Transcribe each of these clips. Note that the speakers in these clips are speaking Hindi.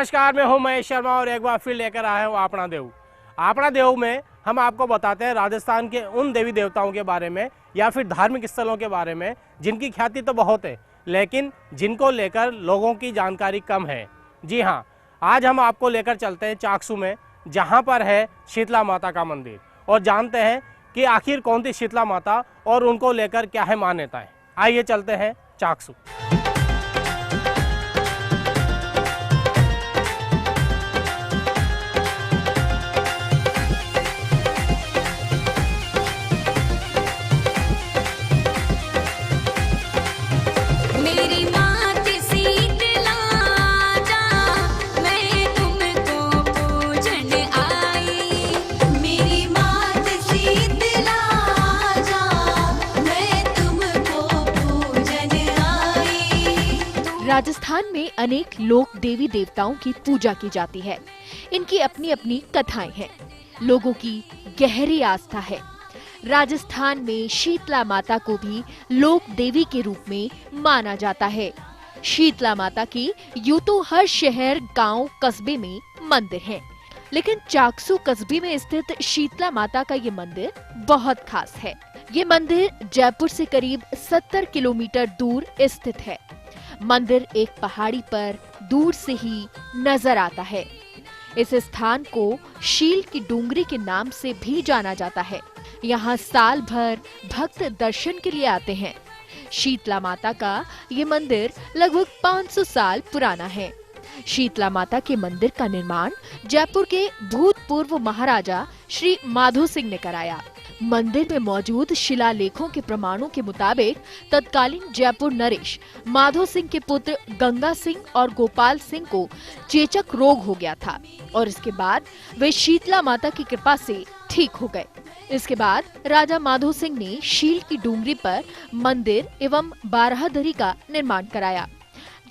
नमस्कार, मैं हूं महेश शर्मा और एक बार फिर लेकर आया हूं आपना देव। आपना देव में हम आपको बताते हैं राजस्थान के उन देवी देवताओं के बारे में या फिर धार्मिक स्थलों के बारे में जिनकी ख्याति तो बहुत है, लेकिन जिनको लेकर लोगों की जानकारी कम है। जी हाँ, आज हम आपको लेकर चलते हैं चाकसू में, जहाँ पर है शीतला माता का मंदिर, और जानते हैं कि आखिर कौन थी शीतला माता और उनको लेकर क्या है मान्यताएं। आइए चलते हैं चाकसू। राजस्थान में अनेक लोक देवी देवताओं की पूजा की जाती है। इनकी अपनी अपनी कथाएं हैं, लोगों की गहरी आस्था है। राजस्थान में शीतला माता को भी लोक देवी के रूप में माना जाता है। शीतला माता की यूं तो हर शहर, गांव, कस्बे में मंदिर हैं, लेकिन चाकसू कस्बे में स्थित शीतला माता का ये मंदिर बहुत खास है। ये मंदिर जयपुर से करीब 70 किलोमीटर दूर स्थित है। मंदिर एक पहाड़ी पर दूर से ही नजर आता है। इस स्थान को शील की डूंगरी के नाम से भी जाना जाता है। यहाँ साल भर भक्त दर्शन के लिए आते हैं। शीतला माता का ये मंदिर लगभग 500 साल पुराना है। शीतला माता के मंदिर का निर्माण जयपुर के भूतपूर्व महाराजा श्री माधो सिंह ने कराया। मंदिर में मौजूद शिलालेखों के प्रमाणों के मुताबिक तत्कालीन जयपुर नरेश माधो सिंह के पुत्र गंगा सिंह और गोपाल सिंह को चेचक रोग हो गया था और इसके बाद वे शीतला माता की कृपा से ठीक हो गए। इसके बाद राजा माधो सिंह ने शील की डूंगरी पर मंदिर एवं बाराहदरी का निर्माण कराया।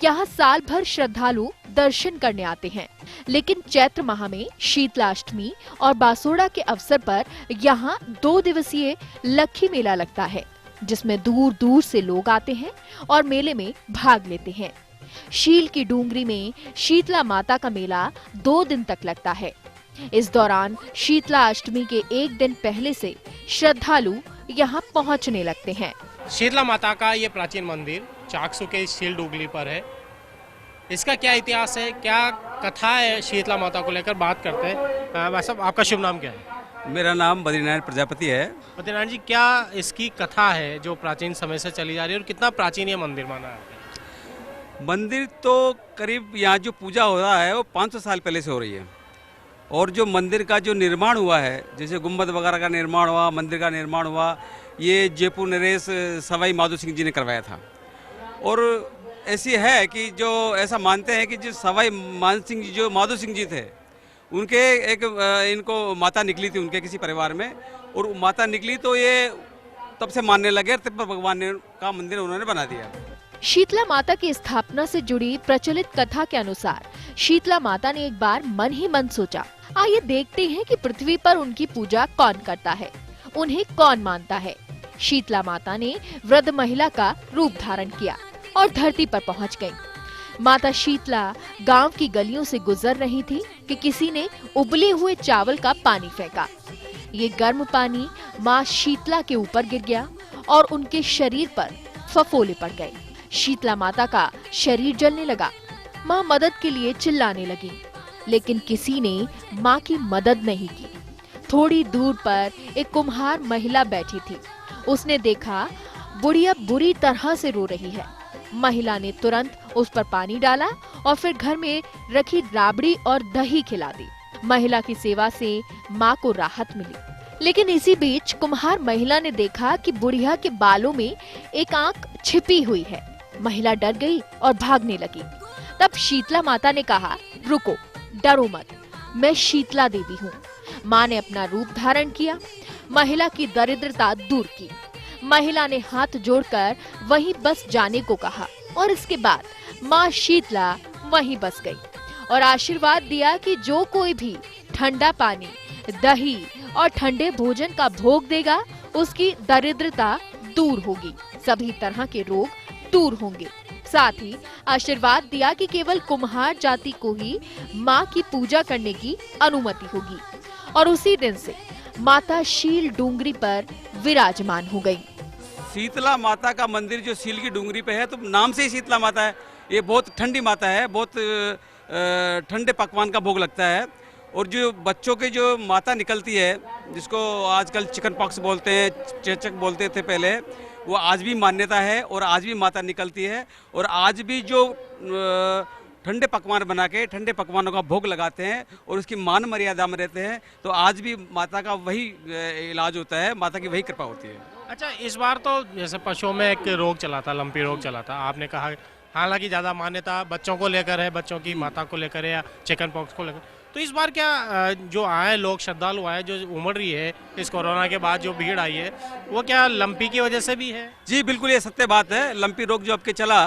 यहाँ साल भर श्रद्धालु दर्शन करने आते हैं, लेकिन चैत्र माह में शीतला अष्टमी और बासोड़ा के अवसर पर यहाँ 2 दिवसीय लक्खी मेला लगता है, जिसमें दूर दूर से लोग आते हैं और मेले में भाग लेते हैं। शील की डूंगरी में शीतला माता का मेला 2 दिन तक लगता है। इस दौरान शीतला अष्टमी के 1 दिन पहले से श्रद्धालु यहाँ पहुँचने लगते हैं। शीतला माता का ये प्राचीन मंदिर चाकसू के शील डूंगरी पर है। इसका क्या इतिहास है, क्या कथा है शीतला माता को लेकर बात करते हैं। भाई साहब, आपका शुभ नाम क्या है? मेरा नाम बद्रीनारायण प्रजापति है। बद्रीनारायण जी, क्या इसकी कथा है जो प्राचीन समय से चली जा रही है और कितना प्राचीन ये मंदिर माना है? मंदिर तो करीब यहाँ जो पूजा हो रहा है वो 500 साल पहले से हो रही है, और जो मंदिर का जो निर्माण हुआ है, जैसे गुम्बद वगैरह का निर्माण हुआ, मंदिर का निर्माण हुआ, ये जयपुर नरेश सवाई माधो सिंह जी ने करवाया था। और ऐसी है कि जो ऐसा मानते हैं कि जो सवाई मान सिंह जी, जो माधो सिंह जी थे, उनके एक इनको माता निकली थी उनके किसी परिवार में, और माता निकली तो ये तब से मानने लगे, तब पर भगवान ने का मंदिर उन्होंने बना दिया। शीतला माता की स्थापना से जुड़ी प्रचलित कथा के अनुसार शीतला माता ने एक बार मन ही मन सोचा, आइए देखते हैं कि पृथ्वी पर उनकी पूजा कौन करता है, उन्हें कौन मानता है। शीतला माता ने वृद्ध महिला का रूप धारण किया और धरती पर पहुंच गई। माता शीतला गांव की गलियों से गुजर रही थी कि किसी ने उबले हुए चावल का पानी फेंका। ये गर्म पानी माँ शीतला के ऊपर गिर गया और उनके शरीर पर फफोले पड़ गए। शीतला माता का शरीर जलने लगा। माँ मदद के लिए चिल्लाने लगी, लेकिन किसी ने माँ की मदद नहीं की। थोड़ी दूर पर एक कुम्हार महिला बैठी थी। उसने देखा बुढ़िया बुरी तरह से रो रही है। महिला ने तुरंत उस पर पानी डाला और फिर घर में रखी राबड़ी और दही खिला दी। महिला की सेवा से माँ को राहत मिली, लेकिन इसी बीच कुम्हार महिला ने देखा कि बुढ़िया के बालों में एक आंख छिपी हुई है। महिला डर गई और भागने लगी। तब शीतला माता ने कहा, रुको, डरो मत, मैं शीतला देवी हूँ। माँ ने अपना रूप धारण किया, महिला की दरिद्रता दूर की। महिला ने हाथ जोड़कर वहीं बस जाने को कहा और इसके बाद माँ शीतला वहीं बस गई और आशीर्वाद दिया कि जो कोई भी ठंडा पानी, दही और ठंडे भोजन का भोग देगा, उसकी दरिद्रता दूर होगी, सभी तरह के रोग दूर होंगे। साथ ही आशीर्वाद दिया कि केवल कुम्हार जाति को ही मां की पूजा करने की अनुमति होगी और उसी दिन से माता शील डूंगरी पर विराजमान हो गई। शीतला माता का मंदिर जो सील की डूंगरी पे है, तो नाम से ही शीतला माता है। ये बहुत ठंडी माता है, बहुत ठंडे पकवान का भोग लगता है। और जो बच्चों के जो माता निकलती है, जिसको आजकल चिकन पॉक्स बोलते हैं, चेचक बोलते थे पहले, वो आज भी मान्यता है और आज भी माता निकलती है। और आज भी जो ठंडे पकवान बना के ठंडे पकवानों का भोग लगाते हैं और उसकी मान मर्यादा में रहते हैं, तो आज भी माता का वही इलाज होता है, माता की वही कृपा होती है। अच्छा, इस बार तो जैसे पशुओं में एक रोग चला था, लंपी रोग चला था, आपने कहा हालांकि ज़्यादा मान्यता बच्चों को लेकर है, बच्चों की माता को लेकर है या चिकन पॉक्स को लेकर, तो इस बार क्या जो आए लोग, श्रद्धालु आए, जो उमड़ रही है इस कोरोना के बाद जो भीड़ आई है, वो क्या लंपी की वजह से भी है? जी बिल्कुल, ये सत्य बात है। लंपी रोग जो आपके चला,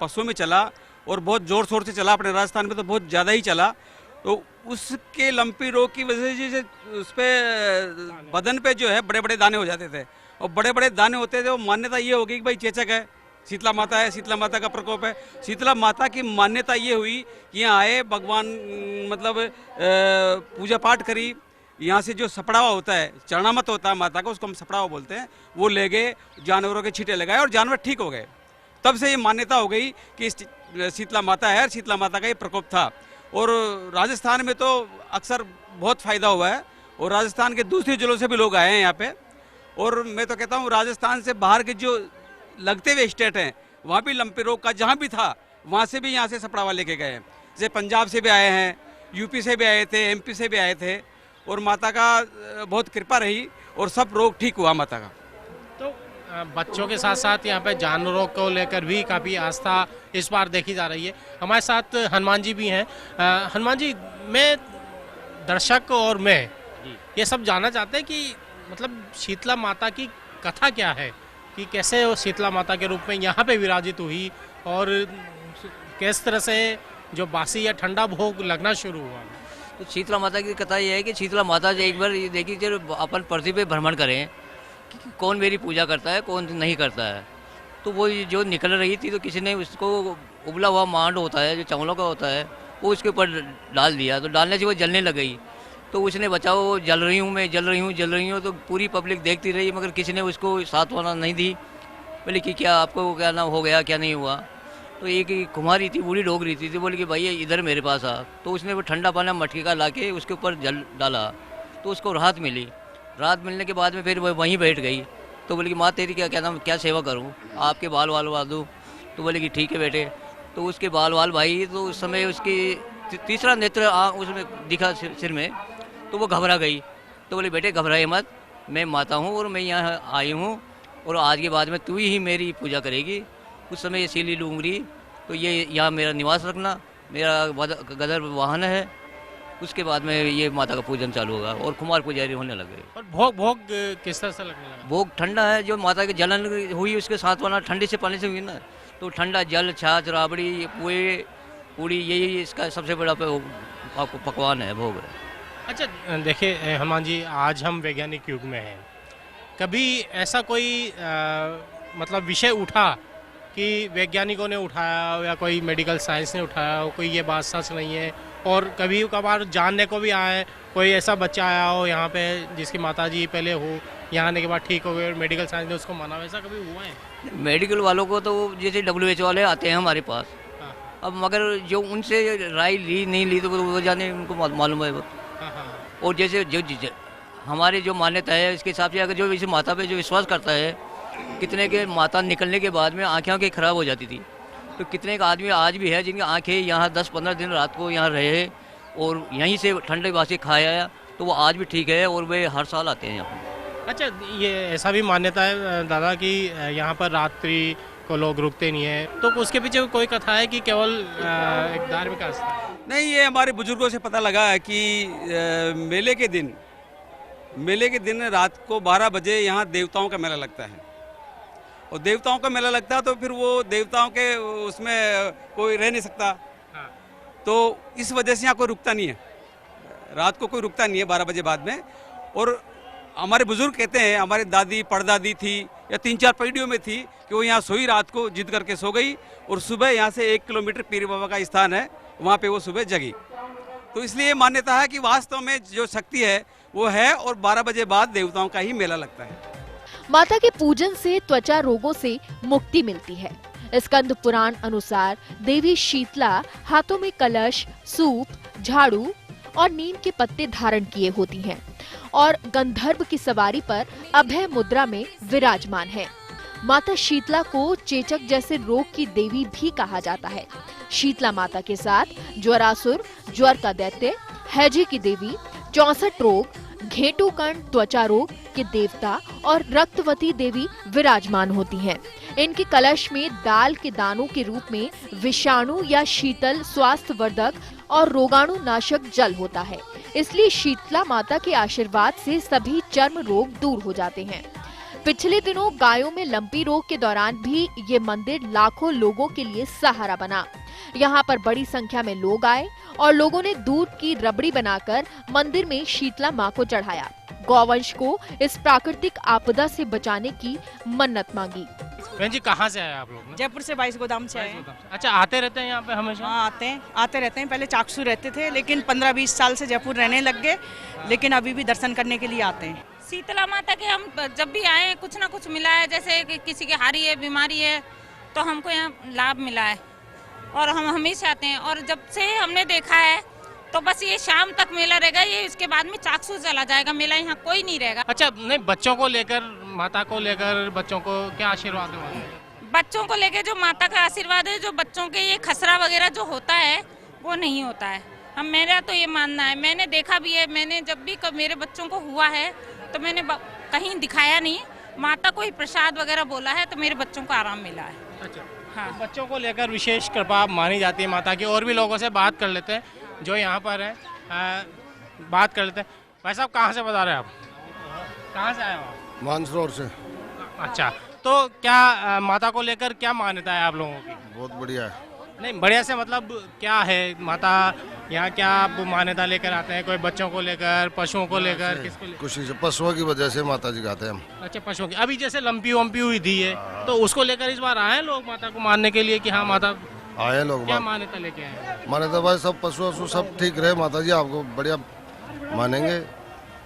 पशुओं में चला और बहुत जोर शोर से चला, अपने राजस्थान में तो बहुत ज़्यादा ही चला। तो उसके लंपी रोग की वजह से उस पर बदन पे जो है बड़े बड़े दाने हो जाते थे, और बड़े बड़े दाने होते थे। वो मान्यता ये होगी कि भाई चेचक है, शीतला माता है, शीतला माता का प्रकोप है। शीतला माता की मान्यता ये हुई कि यहाँ आए भगवान, मतलब पूजा पाठ करी, यहाँ से जो सपड़ावा होता है, चरणामत होता है माता का, उसको हम सपड़ावा बोलते हैं, वो ले गए, जानवरों के छींटे लगाए और जानवर ठीक हो गए। तब से ये मान्यता हो गई कि शीतला माता है और शीतला माता का ये प्रकोप था। और राजस्थान में तो अक्सर बहुत फ़ायदा हुआ है, और राजस्थान के दूसरे जिलों से भी लोग आए हैं यहाँ पे। और मैं तो कहता हूँ राजस्थान से बाहर के जो लगते हुए स्टेट हैं, वहाँ भी लंपी रोग का जहाँ भी था, वहाँ से भी यहाँ से सपड़ावा लेके गए हैं। जैसे पंजाब से भी आए हैं, यूपी से भी आए थे, एमपी से भी आए थे, और माता का बहुत कृपा रही और सब रोग ठीक हुआ माता का। तो बच्चों के साथ साथ यहाँ पे जानवरों को लेकर भी काफ़ी आस्था इस बार देखी जा रही है। हमारे साथ हनुमान जी भी हैं। हनुमान जी, मैं दर्शक और मैं ये सब जानना चाहते हैं कि मतलब शीतला माता की कथा क्या है, कि कैसे वो शीतला माता के रूप में यहाँ पे विराजित हुई और किस तरह से जो बासी या ठंडा भोग लगना शुरू हुआ। तो शीतला माता की कथा ये है कि शीतला माता जो एक बार ये देखिए, जब अपन पृथ्वी पे भ्रमण करें कि कौन मेरी पूजा करता है, कौन नहीं करता है, तो वो जो निकल रही थी, तो किसी ने उसको उबला हुआ मांड होता है, जो चावलों का होता है, वो उसके ऊपर डाल दिया। तो डालने से वो जलने लग गई। तो उसने बचाओ, जल रही हूँ मैं, जल रही हूँ। तो पूरी पब्लिक देखती रही, मगर किसी ने उसको सांत्वना नहीं दी। बोले कि क्या आपको क्या नाम हो गया, क्या नहीं हुआ। तो एक कुम्हारी थी, बूढ़ी डोग रही थी, बोले कि भाई इधर मेरे पास आ। तो उसने वो ठंडा पानी मटके का ला के उसके ऊपर जल डाला, तो उसको राहत मिली। राहत मिलने के बाद में फिर वो वहीं बैठ गई। तो बोले कि माँ तेरी क्या नाम, क्या सेवा करूँ, आपके बाल वाल वाल दूँ। तो बोले कि ठीक है बेटे। तो उसके बाल वाल भाई, तो उस समय उसकी तीसरा नेत्र उसमें दिखा सिर में, तो वो घबरा गई। तो बोले बेटे घबराए मत, मैं माता हूँ और मैं यहाँ आई हूँ, और आज के बाद में तू ही मेरी पूजा करेगी। उस समय ये सीली डूंगरी, तो ये यहाँ मेरा निवास रखना, मेरा गदर वाहन है। उसके बाद में ये माता का पूजन चालू होगा और कुमार पुजारी होने लगे। और भोग किस तरह से लगने लगा? भोग ठंडा है, जो माता की जलन हुई उसके साथ वाला ठंडे से पानी से हुई ना, तो ठंडा जल, छाछ, राबड़ी, पुए, पूड़ी, यही इसका सबसे बड़ा आपको पकवान है, भोग है। अच्छा देखिए हनुमान जी, आज हम वैज्ञानिक युग में हैं। कभी ऐसा कोई मतलब विषय उठा कि वैज्ञानिकों ने उठाया या कोई मेडिकल साइंस ने उठाया हो, कोई ये बात सच नहीं है, और कभी कभार जानने को भी आए, कोई ऐसा बच्चा आया हो यहाँ पे जिसकी माताजी पहले हो, यहाँ आने के बाद ठीक हो गए और मेडिकल साइंस ने उसको माना, वैसा कभी हुआ है? मेडिकल वालों को तो जैसे WHO वाले आते हैं हमारे पास, अब मगर जो उनसे राय ली नहीं ली, तो वो जाने उनको मालूम है। और जैसे जो हमारे जो मान्यता है, इसके हिसाब से अगर जो इस माता पे जो विश्वास करता है, कितने के माता निकलने के बाद में आँखें खराब हो जाती थी, तो कितने का आदमी आज भी है जिनकी आँखें यहाँ 10-15 दिन रात को यहाँ रहे और यहीं से ठंडे बासी खाया, तो वो आज भी ठीक है और वे हर साल आते हैं यहाँ। अच्छा, ये ऐसा भी मान्यता है दादा कि यहाँ पर रात्रि को लोग रुकते नहीं है, तो उसके पीछे कोई कथा है कि केवल एक धार्मिक आस्था है? नहीं, ये हमारे बुजुर्गों से पता लगा है कि मेले के दिन रात को 12 बजे यहाँ देवताओं का मेला लगता है, और देवताओं का मेला लगता है तो फिर वो देवताओं के उसमें कोई रह नहीं सकता। हाँ। तो इस वजह से यहाँ कोई रुकता नहीं है, रात को कोई रुकता नहीं है 12 बजे बाद में। और हमारे बुजुर्ग कहते हैं, हमारी दादी परदादी थी, या 3-4 पीढ़ियों में थी कि वो यहाँ सोई, रात को जिद करके सो गई और सुबह यहाँ से 1 किलोमीटर पीर बाबा का स्थान है, वहाँ पे वो सुबह जगी। तो इसलिए मान्यता है कि वास्तव में जो शक्ति है वो है और 12 बजे बाद देवताओं का ही मेला लगता है। माता के पूजन से त्वचा रोगों से मुक्ति मिलती है। स्कंद पुराण अनुसार देवी शीतला हाथों में कलश, सूप, झाड़ू और नीम के पत्ते धारण किए होती हैं और गंधर्व की सवारी पर अभय मुद्रा में विराजमान है। माता शीतला को चेचक जैसे रोग की देवी भी कहा जाता है। शीतला माता के साथ ज्वरासुर, ज्वर का दैत्य, हैजे की देवी, 64 रोग, घेटुकर्ण त्वचा रोग के देवता और रक्तवती देवी विराजमान होती हैं। इनके कलश में दाल के दानों के रूप में विषाणु या शीतल, स्वास्थ्यवर्धक और रोगाणु नाशक जल होता है। इसलिए शीतला माता के आशीर्वाद से सभी चर्म रोग दूर हो जाते हैं। पिछले दिनों गायों में लंपी रोग के दौरान भी ये मंदिर लाखों लोगों के लिए सहारा बना। यहाँ पर बड़ी संख्या में लोग आए और लोगों ने दूध की रबड़ी बनाकर मंदिर में शीतला मां को चढ़ाया। गौवंश को इस प्राकृतिक आपदा से बचाने की मन्नत मांगी। बहन जी, कहाँ से आए आप लोग? जयपुर से 22 गोदाम से आए हैं। अच्छा, आते रहते हैं यहाँ पे हमेशा? हाँ, आते रहते हैं। पहले चाकसू रहते थे, लेकिन 15-20 साल से जयपुर रहने लग गए, लेकिन अभी भी दर्शन करने के लिए आते हैं। शीतला माता के हम जब भी आए कुछ ना कुछ मिला है, जैसे कि किसी की हारी है, बीमारी है, तो हमको यहाँ लाभ मिला है और हम हमेशा आते हैं। और जब से हमने देखा है तो बस ये शाम तक मेला रहेगा, ये इसके बाद में चाकसू चला जाएगा मेला, यहाँ कोई नहीं रहेगा। अच्छा, नहीं, बच्चों को लेकर, माता को लेकर बच्चों को क्या आशीर्वाद है? बच्चों को लेकर जो माता का आशीर्वाद है, जो बच्चों के ये खसरा वगैरह जो होता है वो नहीं होता है। मेरा तो ये मानना है, मैंने देखा भी है, मैंने जब भी मेरे बच्चों को हुआ है तो मैंने कहीं दिखाया नहीं, माता को ही प्रसाद वगैरह बोला है तो मेरे बच्चों को आराम मिला है। अच्छा, हाँ, तो बच्चों को लेकर विशेष कृपा मानी जाती है माता की। और भी लोगों से बात कर लेते हैं जो यहाँ पर है, बात कर लेते हैं। भाई साहब, कहाँ से बता रहे हैं आप? कहाँ से आए हो आप? मानसरोवर से। अच्छा, तो क्या माता को लेकर क्या मान्यता है आप लोगों की? बहुत बढ़िया है। नहीं, बढ़िया से मतलब क्या है? माता यहाँ क्या आप मान्यता लेकर आते हैं? कोई बच्चों को लेकर, पशुओं को लेकर, किसको लेकर? खुशी से पशुओं की वजह से माता जी गाते हैं हम। अच्छा, पशुओं की। अभी जैसे लंपी वम्पी हुई थी ये, तो उसको लेकर इस बार आए लोग माता को मानने के लिए कि हाँ माता, आए लोग। क्या मान्यता लेके आए? मान्यता भाई सब पशु वशु सब ठीक रहे, माता जी आपको बढ़िया मानेंगे,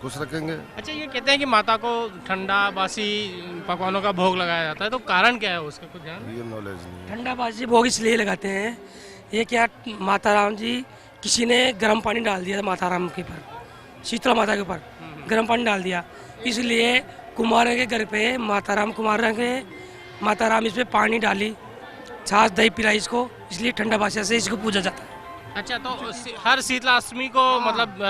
खुश रखेंगे। अच्छा, ये कहते हैं कि माता को ठंडा बासी पकवानों का भोग लगाया जाता है, तो कारण क्या है उसका कुछ जान? ये नॉलेज नहीं है। ठंडा बाजी भोग इसलिए लगाते हैं, ये क्या, माता राम जी, किसी ने गर्म पानी डाल दिया था माता राम के ऊपर, शीतला माता के ऊपर गर्म पानी डाल दिया, इसलिए कुमार के घर पे माता राम, कुमार के माता राम इस पे पानी डाली, छाछ दही पिलाई इसको, इसलिए ठंडा बासिया से इसको पूजा जाता है। अच्छा, तो हर शीतला अष्टमी को, मतलब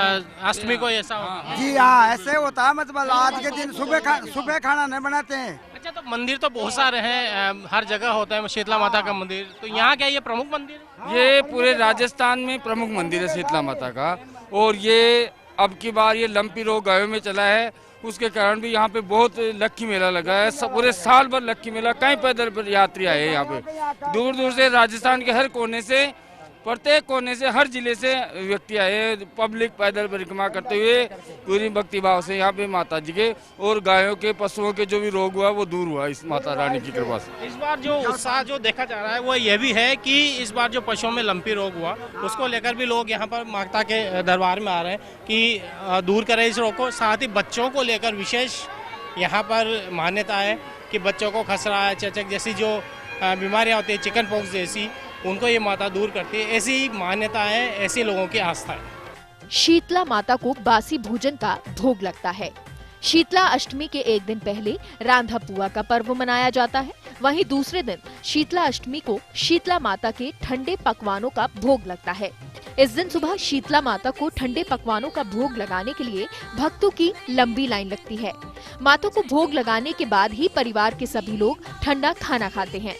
अष्टमी को ऐसा होता है? जी हाँ, ऐसे होता है। मतलब आज के दिन सुबह खाना नहीं बनाते हैं। अच्छा, तो मंदिर तो बहुत सारे हैं, हर जगह होता है शीतला माता का मंदिर, तो यहाँ क्या ये प्रमुख मंदिर है? ये पूरे राजस्थान में प्रमुख मंदिर है शीतला माता का। और ये अब की बार ये लंपी रोग गायों में चला है, उसके कारण भी यहाँ पे बहुत लक्की मेला लगा है। पूरे साल भर लक्की मेला, कई पैदल यात्री आए हैं यहाँ पे, दूर दूर से, राजस्थान के हर कोने से, प्रत्येक कोने से, हर जिले से व्यक्ति आए, पब्लिक पैदल परिक्रमा करते हुए पूरी भक्ति भाव से यहाँ पे माता जी के और गायों के, पशुओं के जो भी रोग हुआ वो दूर हुआ इस माता रानी की कृपा से। इस बार जो उत्साह जो देखा जा रहा है वो ये भी है कि इस बार जो पशुओं में लंपी रोग हुआ उसको लेकर भी लोग यहाँ पर माता के दरबार में आ रहे हैं कि दूर करें इस रोग को। साथ ही बच्चों को लेकर विशेष यहाँ पर मान्यता है कि बच्चों को खसरा, चेचक जैसी जो बीमारियाँ होती है, चिकन पॉक्स जैसी, उनको ये माता दूर करती है। ऐसी मान्यता है, ऐसी लोगों की आस्था है। शीतला माता को बासी भोजन का भोग लगता है। शीतला अष्टमी के एक दिन पहले रांधा पुआ का पर्व मनाया जाता है। वहीं दूसरे दिन शीतला अष्टमी को शीतला माता के ठंडे पकवानों का भोग लगता है। इस दिन सुबह शीतला माता को ठंडे पकवानों का भोग लगाने के लिए भक्तों की लंबी लाइन लगती है। माता को भोग लगाने के बाद ही परिवार के सभी लोग ठंडा खाना खाते हैं।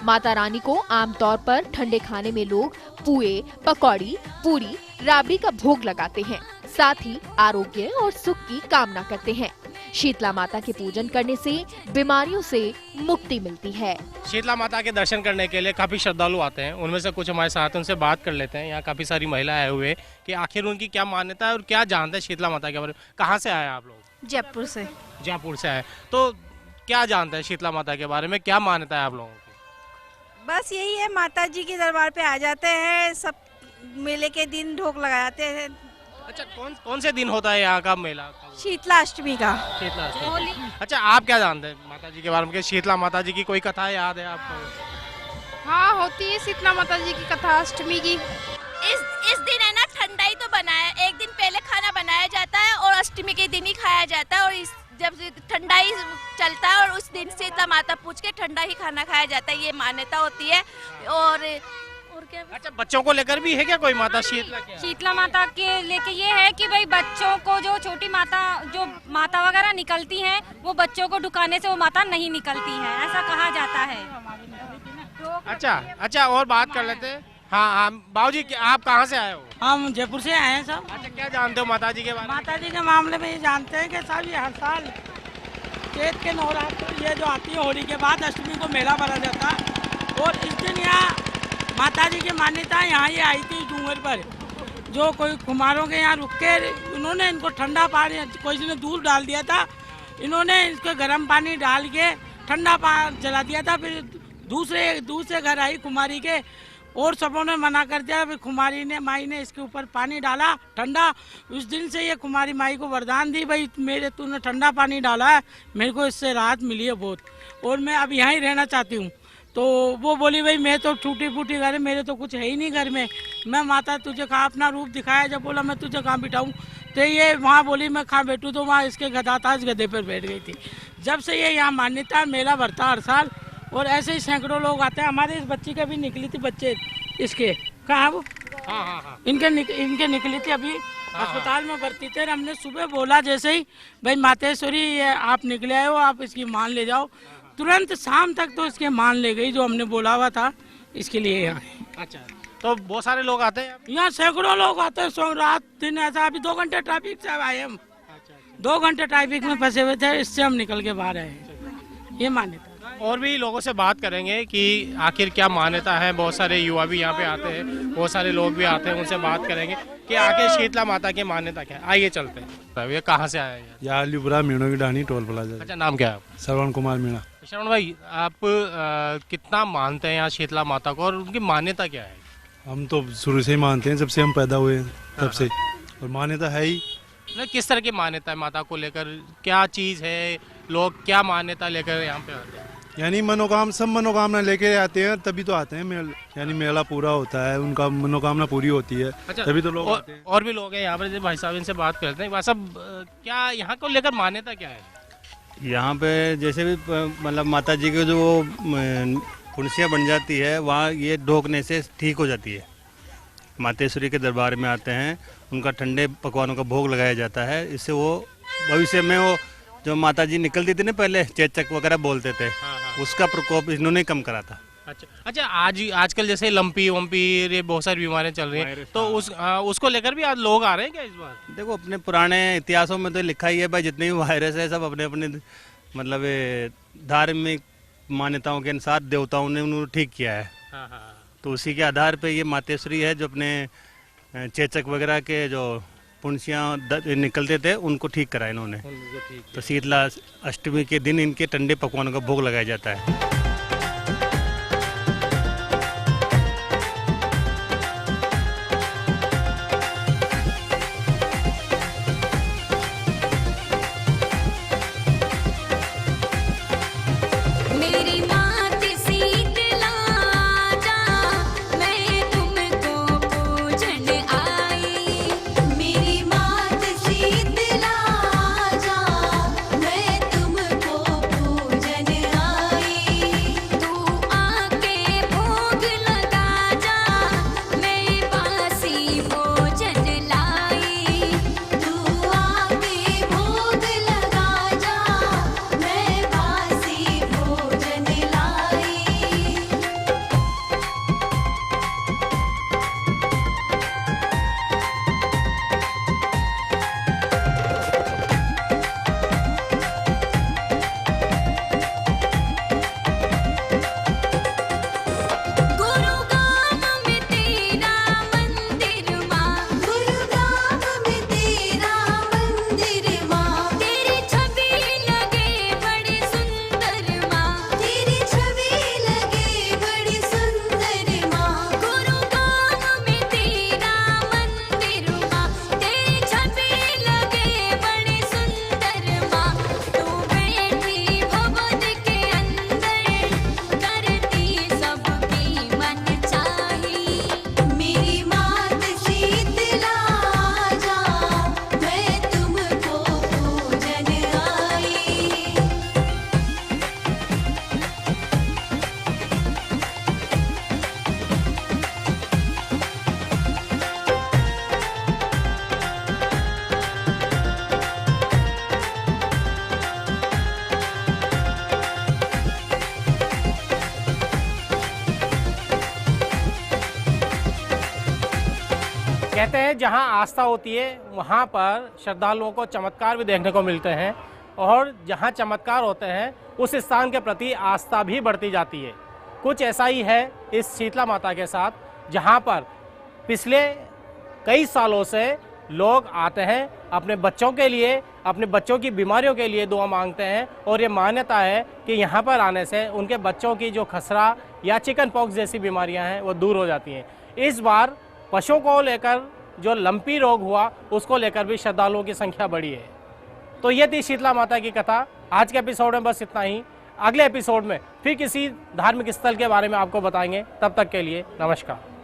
माता रानी को आमतौर पर ठंडे खाने में लोग पुए, पकौड़ी, पूरी, राबड़ी का भोग लगाते हैं। साथ ही आरोग्य और सुख की कामना करते हैं। शीतला माता के पूजन करने से बीमारियों से मुक्ति मिलती है। शीतला माता के दर्शन करने के लिए काफी श्रद्धालु आते हैं। उनमें से कुछ हमारे साथ, उनसे बात कर लेते हैं। यहाँ काफी सारी महिलाएं आए हुए कि आखिर उनकी क्या मान्यता है और क्या जानते हैं शीतला माता के बारे में। कहाँ से आए आप लोग? जयपुर से। जयपुर से आए, तो क्या जानते हैं शीतला माता के बारे में, क्या मान्यता है आप लोगों की? बस यही है, माता जी के दरबार पे आ जाते हैं, सब मेले के दिन ढोक लगाते हैं। अच्छा, कौन से दिन होता है यहाँ का मेला? शीतला अष्टमी का। शीतला अष्टमी। अच्छा, आप क्या जानते हैं माता जी के बारे में? कि शीतला माता जी की कोई कथा याद है आपको? हाँ, होती है शीतला माता जी की कथा अष्टमी की। इस दिन है ना, ठंडाई तो बनाया, एक दिन पहले खाना बनाया जाता है और अष्टमी के दिन ही खाया जाता है। और जब ठंडाई चलता है और उस दिन शीतला माता पूछ के ठंडा ही खाना खाया जाता है, ये मान्यता होती है। और क्या? अच्छा, बच्चों को लेकर भी है क्या कोई माता शीतला? क्या शीतला माता के लेके ये है कि भाई बच्चों को जो छोटी माता जो माता वगैरह निकलती हैं, वो बच्चों को ढुकाने से वो माता नहीं निकलती हैं, ऐसा कहा जाता है। अच्छा, और बात कर लेते हैं। हाँ, बाबूजी आप कहाँ से आए हो? हम जयपुर से आए हैं सब। अच्छा, क्या जानते हो माता जी के बारे में? माता जी के मामले में ये जानते हैं कि साहब ये हर साल चैत के नवरात्र ये जो आती है होली के बाद अष्टमी को मेला भरा जाता है। और इस दिन यहाँ माता जी की मान्यता यहाँ ये आई थी डूंगर पर, जो कोई कुम्हारों के यहाँ रुक के उन्होंने इनको ठंडा पानी, कोई ने दूध डाल दिया था, इन्होंने इसको गर्म पानी डाल के ठंडा पानी जला दिया था। फिर दूसरे घर आई कुमारी के और सबों ने मना कर दिया। फिर कुमारी ने माई ने इसके ऊपर पानी डाला ठंडा। उस दिन से ये कुमारी माई को वरदान दी, भाई मेरे तूने ठंडा पानी डाला है, मेरे को इससे राहत मिली है बहुत, और मैं अब यहाँ ही रहना चाहती हूँ। तो वो बोली, भाई मैं तो टूटी फूटी घर है, मेरे तो कुछ है ही नहीं घर में, मैं माता तुझे कहाँ अपना रूप दिखाया। जब बोला मैं तुझे कहाँ बिठाऊँ, तो ये वहाँ बोली मैं कहाँ बैठूँ, तो वहाँ इसके गदाताज गधे पर बैठ गई थी। जब से ये यहाँ मान्यता, मेला भरता हर साल, और ऐसे ही सैकड़ों लोग आते हैं। हमारे इस बच्ची का भी निकली थी, बच्चे इसके कहाँ वो इनके निकली थी, अभी अस्पताल में भर्ती थे। हमने सुबह बोला जैसे ही, भाई मातेश्वरी ये आप निकले आए हो, आप इसकी मान ले जाओ, तुरंत शाम तक तो इसके मान ले गई, जो हमने बोला हुआ था इसके लिए यहाँ। अच्छा, तो बहुत सारे लोग आते हैं यहाँ, सैकड़ों लोग आते हैं, रात दिन ऐसा। अभी 2 घंटे ट्रैफिक से आए हम। 2 घंटे ट्रैफिक में फंसे हुए थे, इससे हम निकल के बाहर आए, ये मान्यता। और भी लोगों से बात करेंगे कि आखिर क्या मान्यता है। बहुत सारे युवा भी यहाँ पे आते हैं, बहुत सारे लोग भी आते हैं, उनसे बात करेंगे कि आखिर शीतला माता की मान्यता क्या है। आइए चलते हैं। ये कहाँ से आए हैं? यहाँ अलीपुरा मीणों की डानी टोल प्लाजा। अच्छा, नाम क्या है आपका? श्रवण कुमार मीणा। श्रवण भाई, आप कितना मानते हैं यहाँ शीतला माता को, और उनकी मान्यता क्या है? हम तो शुरू से ही मानते हैं, जब से हम पैदा हुए तब से, और मान्यता है ही। किस तरह की मान्यता है माता को लेकर, क्या चीज़ है, लोग क्या मान्यता लेकर यहाँ पे आते हैं? यानी सब मनोकामना लेके आते हैं, तभी तो आते हैं। यानी मेला पूरा होता है, उनका मनोकामना पूरी होती है। अच्छा, तभी तो लोग आते हैं। और भी लोग हैं यहाँ पर, भाई साहब इनसे बात करते हैं। भाई साहब, क्या यहाँ को लेकर मान्यता क्या है? यहाँ पे जैसे भी मतलब माता जी की जो कुंसियाँ बन जाती है, वहाँ ये ढोकने से ठीक हो जाती है। मातेश्वरी के दरबार में आते हैं, उनका ठंडे पकवानों का भोग लगाया जाता है। इससे वो भविष्य में वो जो माता जी निकलती थी ना, पहले चेचक वगैरह बोलते थे, उसका प्रकोप इन्होंने कम करा था। अच्छा, आजकल जैसे लंपी वम्पी ये बहुत सारी बीमारियां चल रही हैं, तो उसको लेकर भी आज लोग आ रहे हैं क्या इस बार? देखो, अपने पुराने इतिहासों में तो लिखा ही है भाई, जितने भी वायरस है सब अपने अपने मतलब धार्मिक मान्यताओं के अनुसार देवताओं ने उन्होंने ठीक किया है। तो उसी के आधार पे ये मातेश्वरी है, जो अपने चेचक वगैरह के जो पुंसियाँ निकलते थे, उनको ठीक करा इन्होंने। तो शीतला अष्टमी के दिन इनके ठंडे पकवानों का भोग लगाया जाता है। कहते हैं जहां आस्था होती है वहां पर श्रद्धालुओं को चमत्कार भी देखने को मिलते हैं, और जहां चमत्कार होते हैं उस स्थान के प्रति आस्था भी बढ़ती जाती है। कुछ ऐसा ही है इस शीतला माता के साथ, जहां पर पिछले कई सालों से लोग आते हैं, अपने बच्चों के लिए, अपने बच्चों की बीमारियों के लिए दुआ मांगते हैं, और ये मान्यता है कि यहाँ पर आने से उनके बच्चों की जो खसरा या चिकन पॉक्स जैसी बीमारियाँ हैं वो दूर हो जाती हैं। इस बार पशुओं को लेकर जो लंपी रोग हुआ उसको लेकर भी श्रद्धालुओं की संख्या बढ़ी है। तो ये थी शीतला माता की कथा। आज के एपिसोड में बस इतना ही। अगले एपिसोड में फिर किसी धार्मिक स्थल के बारे में आपको बताएंगे। तब तक के लिए नमस्कार।